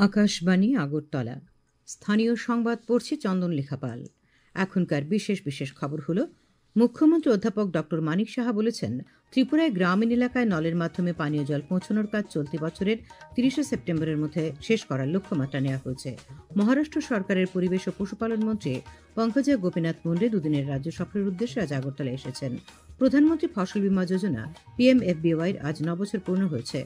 আকাশবাণী আগরতলা। স্থানীয় সংবাদ পড়ছে চন্দন লেখাপাল। এখনকার বিশেষ বিশেষ খবর হলো, মুখ্যমন্ত্রী অধ্যাপক ডক্টর মানিক সাহা বলেছেন, ত্রিপুরায় গ্রামীণ এলাকায় নলের মাধ্যমে পানীয় জল পৌঁছানোর কাজ চলতি বছরের ৩০ সেপ্টেম্বরের মধ্যে শেষ করার লক্ষ্যমাত্রা নেওয়া হয়েছে। মহারাষ্ট্র সরকারের পরিবেশ ও পশুপালন মন্ত্রী পঙ্কজা গোপীনাথ মুন্ডে দুদিনের রাজ্য সফরের উদ্দেশ্যে আজ আগরতলা এসেছেন। প্রধানমন্ত্রী ফসল বীমা যোজনা পিএমএফবিওয়াইয়ের আজ ৯ বছর পূর্ণ হয়েছে।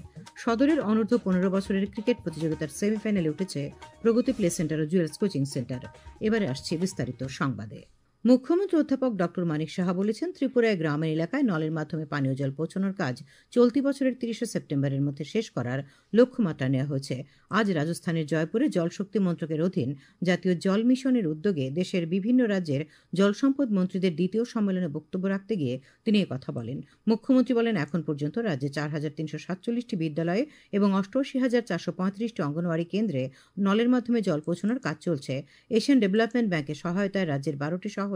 সদরের অনূর্ধ্ব ১৫ বছরের ক্রিকেট প্রতিযোগিতার সেমিফাইনালে উঠেছে প্রগতি প্লে সেন্টার ও জুয়েলস কোচিং সেন্টার। এবারে আসছে বিস্তারিত সংবাদে। মুখ্যমন্ত্রী অধ্যাপক ডক্টর মানিক সাহা বলেছেন, ত্রিপুরায় গ্রামীণ এলাকায় নলের মাধ্যমে পানীয় জল পৌঁছানোর কাজ চলতি বছরের ৩০ সেপ্টেম্বরের মধ্যে শেষ করার লক্ষ্যমাত্রা নেওয়া হয়েছে। আজ রাজস্থানের জয়পুরে জলশক্তি মন্ত্রকের অধীন জাতীয় জল মিশনের উদ্যোগে দেশের বিভিন্ন রাজ্যের জলসম্পদ মন্ত্রীদের দ্বিতীয় সম্মেলনে বক্তব্য রাখতে গিয়ে তিনি কথা বলেন। মুখ্যমন্ত্রী বলেন, এখন পর্যন্ত রাজ্যে ৪,৩৪৭টি বিদ্যালয়ে এবং ৮৮,৪35টি অঙ্গনওয়াড়ি কেন্দ্রে নলের মাধ্যমে জল পৌঁছানোর কাজ চলছে। এশিয়ান ডেভেলপমেন্ট ব্যাংকের সহায়তায় রাজ্যের ১২টি শহরে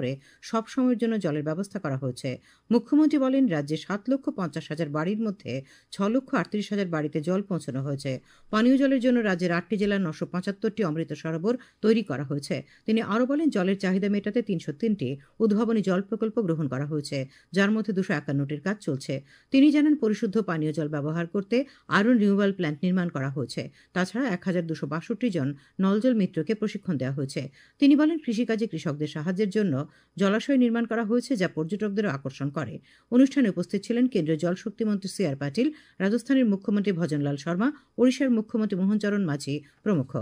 সব সময়ের জন্য জলের ব্যবস্থা করা হয়েছে। মুখ্যমন্ত্রী বলেন, রাজ্যে ৭,৫০,০০০ বাড়ির মধ্যে ৬,৩৮,০০০ বাড়িতে জল পৌঁছানো হয়েছে। পানীয় জলের জন্য রাজ্যের ৮টি জেলার ৯৭৫টি অমৃত সরোবর তৈরি করা হয়েছে। তিনি আরও বলেন, জলের চাহিদা মেটাতে ৩০৩টি উদ্ভাবনী জল প্রকল্প গ্রহণ করা হয়েছে, যার মধ্যে ২৫১টির কাজ চলছে। তিনি জানান, পরিশুদ্ধ পানীয় জল ব্যবহার করতে আয়রন রিমুভাল প্ল্যান্ট নির্মাণ করা হয়েছে। তাছাড়া ১,২৬২ জন নলজল মিত্রকে প্রশিক্ষণ দেওয়া হয়েছে। তিনি বলেন, কৃষিকাজে কৃষকদের সাহায্যের জন্য জলাশয় নির্মাণ করা হয়েছে, যা পর্যটকদেরও আকর্ষণ করে। অনুষ্ঠানে উপস্থিত ছিলেন কেন্দ্রীয় জলশক্তি মন্ত্রী সি আর পাটিল, রাজস্থানের মুখ্যমন্ত্রী ভজনলাল শর্মা, ওড়িশার মুখ্যমন্ত্রী মোহনচরণ মাঝি প্রমুখ।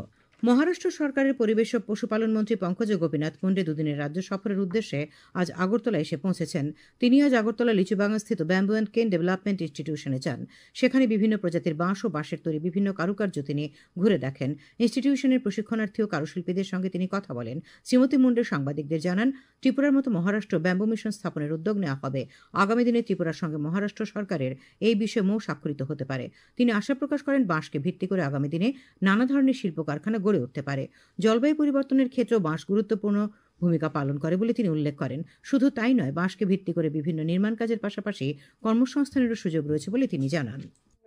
মহারাষ্ট্র সরকারের পরিবেশ ও পশুপালন মন্ত্রী পঙ্কজা গোপীনাথ মুন্ডে দুদিনের রাজ্য সফরের উদ্দেশ্যে আজ আগরতলা এসে পৌঁছেছেন। তিনি আজ আগরতলা লিচুবাগানস্থিত ব্যাম্বু অ্যান্ড কেন ডেভেলপমেন্ট ইনস্টিটিউশনে যান। সেখানে বিভিন্ন প্রজাতির বাঁশ ও বাঁশের তৈরি বিভিন্ন কারুকার্য তিনি ঘুরে দেখেন। ইনস্টিটিউশনের প্রশিক্ষণার্থী ও কারুশিল্পীদের সঙ্গে তিনি কথা বলেন। শ্রীমতী মুন্ডে সাংবাদিকদের জানান, ত্রিপুরার মতো মহারাষ্ট্র ব্যাম্বু মিশন স্থাপনের উদ্যোগ নেওয়া হবে। আগামী দিনে ত্রিপুরার সঙ্গে মহারাষ্ট্র সরকারের এই বিষয়ে মৌ স্বাক্ষরিত হতে পারে। তিনি আশা প্রকাশ করেন, বাঁশকে ভিত্তি করে আগামী দিনে নানা ধরনের শিল্প কারখানা গড়ে উঠতে পারে। জলবায়ু পরিবর্তনের ক্ষেত্রেও বাঁশ গুরুত্বপূর্ণ ভূমিকা পালন করে বলে তিনি উল্লেখ করেন। শুধু তাই নয়, বাঁশকে ভিত্তি করে বিভিন্ন নির্মাণ কাজের পাশাপাশি কর্মসংস্থানেরও সুযোগ রয়েছে বলে তিনি জানান।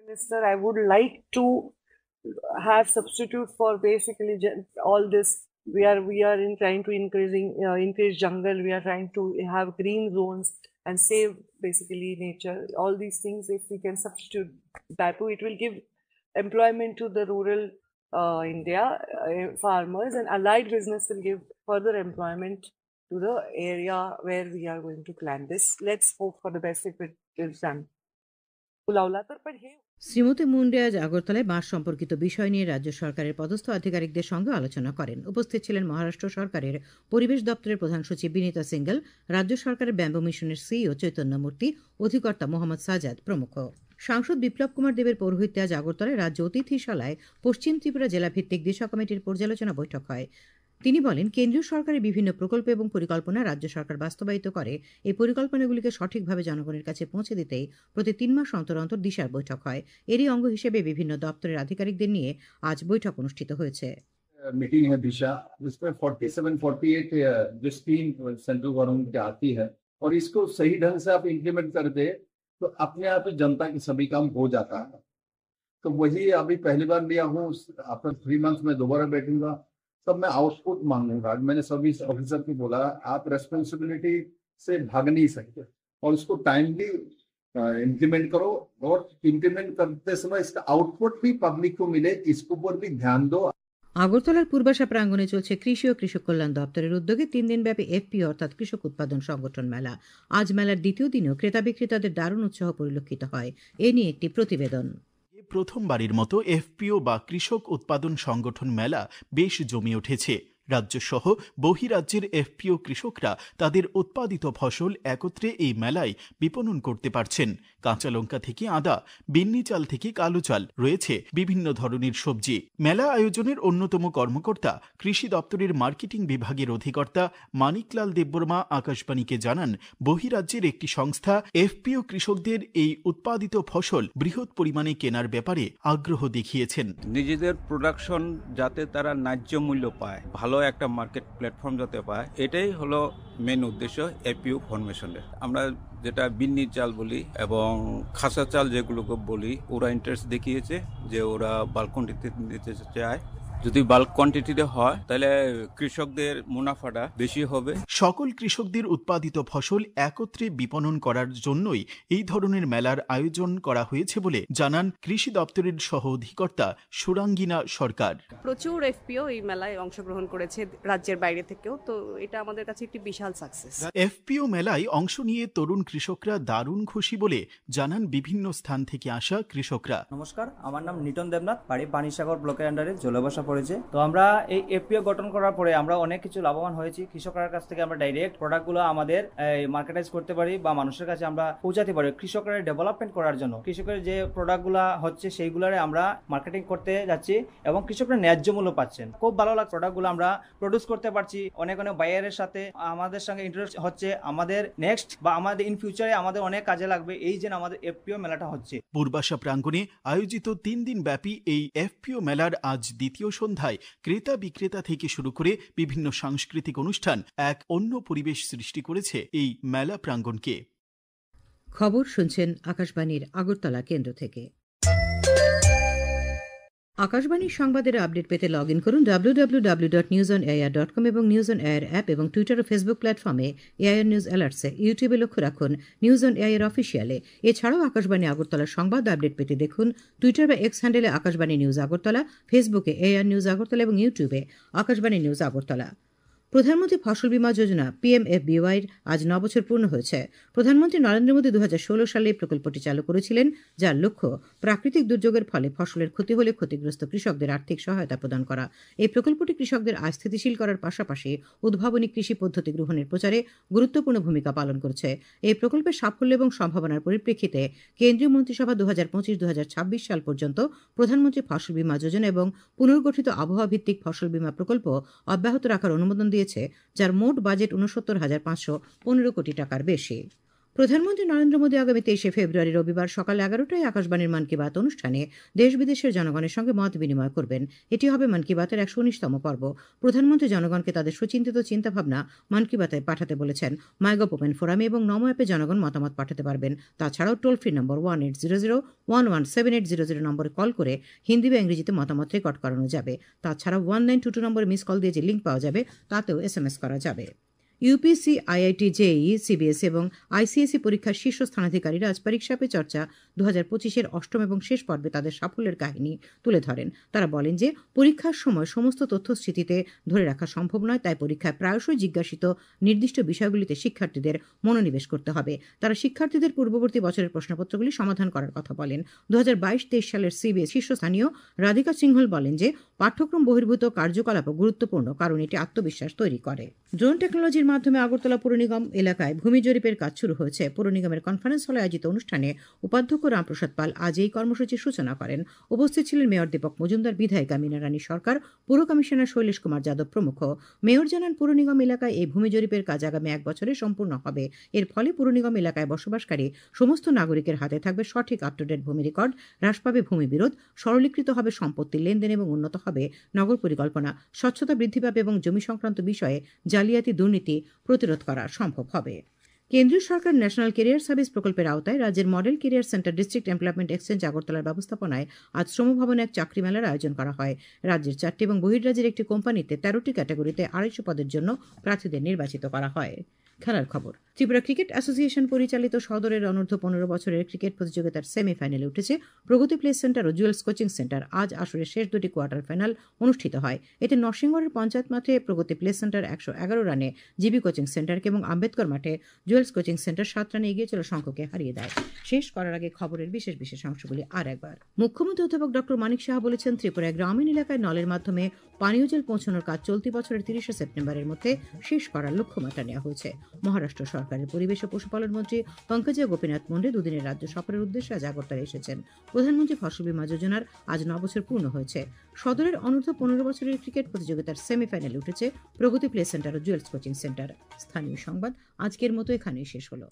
Minister, I would like to have substitute for basically all this. We are in trying to increase jungle. We are trying to have green zones and save basically nature. All these things, if we can substitute that, it will give employment to the rural India farmers, and allied business will give further employment to the area where we are going to plant this. Let's hope for the best if it is done. Shrimati মুন্ডে আজ আগরতলায় বাঁশ সম্পর্কিত বিষয় নিয়ে রাজ্য সরকারের পদস্থ আধিকারিকদের সঙ্গে আলোচনা করেন। উপস্থিত ছিলেন মহারাষ্ট্র সরকারের পরিবেশ দপ্তরের প্রধান সচিব বিনীতা সিঙ্গল, রাজ্য সরকারের ব্যাম্বু মিশনের সিইও চৈতন্য মূর্তি, অধিকর্তা মোহাম্মদ সাজাদ প্রমুখ। সাংসদ বিপ্লব কুমার দেবের পৌরোহিত্যে আজ আগরতলায় রাজ্য অতিথিশালায় পশ্চিম ত্রিপুরা জেলা ভিত্তিক দিশা কমিটির পর্যালোচনা বৈঠক হয়। তিনি বলেন, কেন্দ্রীয় সরকারের বিভিন্ন প্রকল্প এবং পরিকল্পনা রাজ্য সরকার বাস্তবায়িত করে। এই পরিকল্পনাগুলিকে সঠিকভাবে জনগণের কাছে পৌঁছে দিতেই প্রতি ৩ মাস অন্তর অন্তর দিশার বৈঠক হয়। এরই অঙ্গ হিসেবে বিভিন্ন দপ্তরের আধিকারিকদের নিয়ে আজ বৈঠক অনুষ্ঠিত হয়েছে। मीटिंग है दिशा, जिसमें 47-48 जो स्कीम सेंट्रल गवर्नमेंट की आती है और इसको सही ढंग से आप इम्प्लीमेंट कर दे तो अपने आप ही जनता के सभी काम हो जाता है। तो वही अभी पहली बार लिया हूँ, आफ्टर 3 मंथ्स में दोबारा बैठूंगा, तब मैं आउटपुट मांगूंगा। मैंने सभी ऑफिसर को बोला, आप रेस्पॉन्सिबिलिटी से भाग नहीं सकते और उसको टाइमली इम्प्लीमेंट करो, और इम्प्लीमेंट करते समय इसका आउटपुट भी पब्लिक को मिले, इसके ऊपर भी ध्यान दो। আগরতলার পূর্বাশা প্রাঙ্গণে চলছে কৃষি ও কৃষক কল্যাণ দপ্তরের উদ্যোগে 3 দিনব্যাপী এফপিও অর্থাৎ কৃষক উৎপাদন সংগঠন মেলা। আজ মেলার দ্বিতীয় দিনেও ক্রেতা বিক্রেতাদের দারুণ উৎসাহ পরিলক্ষিত হয়। এ নিয়ে একটি প্রতিবেদন। প্রথমবারের মতো এফপিও বা কৃষক উৎপাদন সংগঠন মেলা বেশ জমে উঠেছে। রাজ্যসহ বহিরাজ্যের এফপিও কৃষকরা তাদের উৎপাদিত ফসল একত্রে এই মেলায় বিপণন করতে পারছেন। কাঁচা লঙ্কা থেকে আদা, বিন্নি চাল থেকে কালো চাল, রয়েছে বিভিন্ন ধরনের সবজি। মেলা আয়োজনের অন্যতম কর্মকর্তা কৃষি দপ্তরের মার্কেটিং বিভাগের অধিকর্তা মানিকলাল দেববর্মা আকাশবাণীকে জানান, বহিরাজ্যের একটি সংস্থা এফপিও কৃষকদের এই উৎপাদিত ফসল বৃহৎ পরিমাণে কেনার ব্যাপারে আগ্রহ দেখিয়েছেন। নিজেদের প্রোডাকশন যাতে তারা ন্যায্য মূল্য পায়, ভালো একটা মার্কেট প্ল্যাটফর্ম যাতে পায়, এটাই হলো মেন উদ্দেশ্য এফপিও ফরমেশনের। আমরা যেটা বিন্নি চাল বলি এবং খাসা চাল যেগুলোকে বলি, ওরা ইন্টারেস্ট দেখিয়েছে যে ওরা বাল্ক কোয়ান্টিটিতে নিতে চায় যদি বাল্ক কোয়ান্টিটিতে হয় তাহলে কৃষকদের মুনাফাটা বেশি হবে। সকল কৃষকদের উৎপাদিত ফসল একত্রে বিপণন করার জন্যই এই ধরনের মেলার আয়োজন করা হয়েছে বলে জানান কৃষি দপ্তরের সহ অধিকর্তা সুরাঙ্গিনা সরকার। প্রচুর এফপিও এই মেলায় অংশগ্রহণ করেছে রাজ্যের বাইরে থেকেও, তো এটা আমাদের কাছে একটি বিশাল সাকসেস। এফপিও মেলায় অংশ নিয়ে তরুণ কৃষকরা দারুণ খুশি বলে জানান বিভিন্ন স্থান থেকে আসা কৃষকরা। নমস্কার, আমার নাম নিটন দেবনাথ, বাড়ি পানিসাগর ব্লকের আন্ডারে জলবাসা পড়েছে। তো আমরা এই এফপিও গঠন করার পরে আমরা অনেক কিছু লাভবান হয়েছি। কৃষকদের কাছ থেকে আমরা ডাইরেক্ট প্রোডাক্টগুলো আমাদের মার্কেটাইজ করতে পারি বা মানুষের কাছে আমরা পৌঁছাতে পারি। কৃষকরা ডেভেলপমেন্ট করার জন্য কৃষকের যে প্রোডাক্টগুলো হচ্ছে সেইগুলোরে আমরা মার্কেটিং করতে যাচ্ছি এবং কৃষকরা ন্যায্য মূল্য পাচ্ছেন। খুব ভালো লাগে প্রোডাক্টগুলো আমরা প্রডিউস করতে পারছি। অনেক অনেক বায়ারের সাথে আমাদের সঙ্গে ইন্টারেস্ট হচ্ছে। আমাদের নেক্সট বা আমাদের ইন ফিউচারে আমাদের অনেক কাজে লাগবে এই যে আমাদের এফপিও মেলাটা হচ্ছে। পূর্বাশা প্রাঙ্গণে আয়োজিত 3 দিন ব্যাপী এই এফপিও মেলার আজ দ্বিতীয় সন্ধ্যায় ক্রেতা বিক্রেতা থেকে শুরু করে বিভিন্ন সাংস্কৃতিক অনুষ্ঠান এক অন্য পরিবেশ সৃষ্টি করেছে এই মেলা প্রাঙ্গণকে। খবর শুনছেন আকাশবাণীর আগরতলা কেন্দ্র থেকে। আকাশবাণীর সংবাদের আপডেট পেতে লগ ইন করুন www.newsonair.com এবং নিউজ অন এয়ার অ্যাপ এবং টুইটার ও ফেসবুক প্ল্যাটফর্মে এআইআর নিউজ অ্যালার্টসে। ইউটিউবে লক্ষ্য রাখুন নিউজ অন এয়ার অফিসিয়ালে। এছাড়াও আকাশবাণী আগরতলার সংবাদ আপডেট পেতে দেখুন টুইটার বা এক্স হ্যান্ডেলে আকাশবাণী নিউজ আগরতলা, ফেসবুকে এআইআর নিউজ আগরতলা এবং ইউটিউবে আকাশবাণী নিউজ আগরতলা। প্রধানমন্ত্রী ফসল বীমা যোজনা পিএমএফবিওয়াইয়ের আজ 9 বছর পূর্ণ হয়েছে। প্রধানমন্ত্রী নরেন্দ্র মোদী 2016 সালে এই প্রকল্পটি চালু করেছিলেন, যার লক্ষ্য প্রাকৃতিক দুর্যোগের ফলে ফসলের ক্ষতি হলে ক্ষতিগ্রস্ত কৃষকদের আর্থিক সহায়তা প্রদান করা। এই প্রকল্পটি কৃষকদের আয় স্থিতিশীল করার পাশাপাশি উদ্ভাবনী কৃষি পদ্ধতি গ্রহণের প্রচারে গুরুত্বপূর্ণ ভূমিকা পালন করছে। এই প্রকল্পের সাফল্য এবং সম্ভাবনার পরিপ্রেক্ষিতে কেন্দ্রীয় মন্ত্রিসভা 2025-2026 সাল পর্যন্ত প্রধানমন্ত্রী ফসল বীমা যোজনা এবং পুনর্গঠিত আবহাওয়া ভিত্তিক ফসল বীমা প্রকল্প অব্যাহত রাখার অনুমোদন দিয়েছে, যার মোট বাজেট 69,515 কোটি টাকার বেশি। প্রধানমন্ত্রী নরেন্দ্র মোদী আগামী 23 ফেব্রুয়ারি রবিবার সকাল 11টায় আকাশবাণীর মন কি বাত অনুষ্ঠানে দেশ বিদেশের জনগণের সঙ্গে মত বিনিময় করবেন। এটি হবে মন কি বাতের 119তম পর্ব। প্রধানমন্ত্রী জনগণকে তাদের সুচিন্তিত চিন্তাভাবনা মন কি বাতে পাঠাতে বলেছেন। মাইগভ ওপেন ফোরামে এবং নমো অ্যাপে জনগণ মতামত পাঠাতে পারবেন। তাছাড়াও টোল ফ্রি নম্বর 1800117800 নম্বরে কল করে হিন্দি বা ইংরেজিতে মতামত রেকর্ড করানো যাবে। তাছাড়া 1922 নম্বরে মিস কল দিয়ে যে লিঙ্ক পাওয়া যাবে তাতেও SMS করা যাবে। ইউপিএসসি, আইআইটি, জেইই, সিবিএসই এবং আইসিএসই পরীক্ষার শীর্ষ স্থানাধিকারীরা আজ পরীক্ষা পে চর্চা 2025-এর অষ্টম এবং শেষ পর্বে তাদের সাফল্যের কাহিনী তুলে ধরেন। তারা বলেন যে পরীক্ষার সময় সমস্ত তথ্য স্মৃতিতে ধরে রাখা সম্ভব নয়, তাই পরীক্ষায় প্রায়শই জিজ্ঞাসিত নির্দিষ্ট বিষয়গুলিতে শিক্ষার্থীদের মনোনিবেশ করতে হবে। তারা শিক্ষার্থীদের পূর্ববর্তী বছরের প্রশ্নপত্রগুলি সমাধান করার কথা বলেন। 2022-23 সালের সিবিএস শীর্ষস্থানীয় রাধিকা সিংহল বলেন যে পাঠ্যক্রম বহির্ভূত কার্যকলাপও গুরুত্বপূর্ণ, কারণ এটি আত্মবিশ্বাস তৈরি করে। ড্রোন টেকনোলজির মাধ্যমে আগরতলা পুর নিগম এলাকায় ভূমি জরিপের কাজ শুরু হয়েছে। পুর নিগমের কনফারেন্স হলে আয়োজিত অনুষ্ঠানে উপাধ্যক্ষ রামপ্রসাদ পাল আজ এই কর্মসূচির সূচনা করেন। উপস্থিত ছিলেন মেয়র দীপক মজুমদার, বিধায়িকা মীনা রানী সরকার, পুর কমিশনার শৈলেশ কুমার যাদব প্রমুখ। মেয়র জানান, পুর নিগম এলাকায় এই ভূমি জরিপের কাজ আগামী 1 বছরে সম্পূর্ণ হবে। এর ফলে পুর নিগম এলাকায় বসবাসকারী সমস্ত নাগরিকের হাতে থাকবে সঠিক আপ টু ডেট ভূমি রেকর্ড, হ্রাস পাবে ভূমি বিরোধ, সরলীকৃত হবে সম্পত্তির লেনদেন এবং উন্নত হবে নগর পরিকল্পনা, স্বচ্ছতা বৃদ্ধি পাবে এবং জমি সংক্রান্ত বিষয়ে জালিয়াতি দুর্নীতি প্রতিরোধ করা সম্ভব হবে। কেন্দ্রীয় সরকার ন্যাশনাল ক্যারিয়ার সার্ভিস প্রকল্পের আওতায় রাজ্যের model career centre district employment exchange আগরতলার ব্যবস্থাপনায় আজ শ্রমভবনে এক চাকরি মেলার আয়োজন করা হয়। রাজ্যের 4টি এবং বহির্রাজ্যের একটি কোম্পানিতে 13টি ক্যাটাগরিতে 250 পদের জন্য প্রার্থীদের নির্বাচিত করা হয়। খেলার খবর। ত্রিপুরা ক্রিকেট অ্যাসোসিয়েশন পরিচালিত সদরের অনূর্ধ্ব 15 বছরের ক্রিকেট প্রতিযোগিতার সেমিফাইনালে উঠেছে প্রগতি প্লে সেন্টার ও জুয়েলস কোচিং সেন্টার। আজ আসরের শেষ 2টি কোয়ার্টার ফাইনাল অনুষ্ঠিত হয়। এতে নরসিংগড়ের পঞ্চায়েত মাঠে প্রগতি প্লে সেন্টার 111 রানে জিবি কোচিং সেন্টারকে এবং আম্বেদকর মাঠে জুয়েলস কোচিং সেন্টার 7 রানে এগিয়ে চলে শঙ্খকে হারিয়ে দেয়। শেষ করার আগে খবরের বিশেষ বিশেষ অংশগুলি আর একবার। মুখ্যমন্ত্রী অধ্যাপক ডক্টর মানিক সাহা বলেছেন, ত্রিপুরায় গ্রামীণ এলাকায় নলের মাধ্যমে পানীয় জল পৌঁছানোর কাজ চলতি বছরের 30 সেপ্টেম্বরের মধ্যে শেষ করার লক্ষ্যমাত্রা নেওয়া হয়েছে। মহারাষ্ট্র সরকারের পরিবেশ ও পশুপালন মন্ত্রী পঙ্কজা গোপীনাথ মুন্ডে দুদিনের রাজ্য সফরের উদ্দেশ্যে আজ আগরতলায় এসেছেন। প্রধানমন্ত্রী ফসল বীমা যোজনার আজ 9 বছর পূর্ণ হয়েছে। সদরের অনূর্ধ্ব 15 বছরের ক্রিকেট প্রতিযোগিতার সেমিফাইনালে উঠেছে প্রগতি প্লে সেন্টার ও জুয়েলস কোচিং সেন্টার। স্থানীয় সংবাদ আজকের মতো এখানেই শেষ হলো।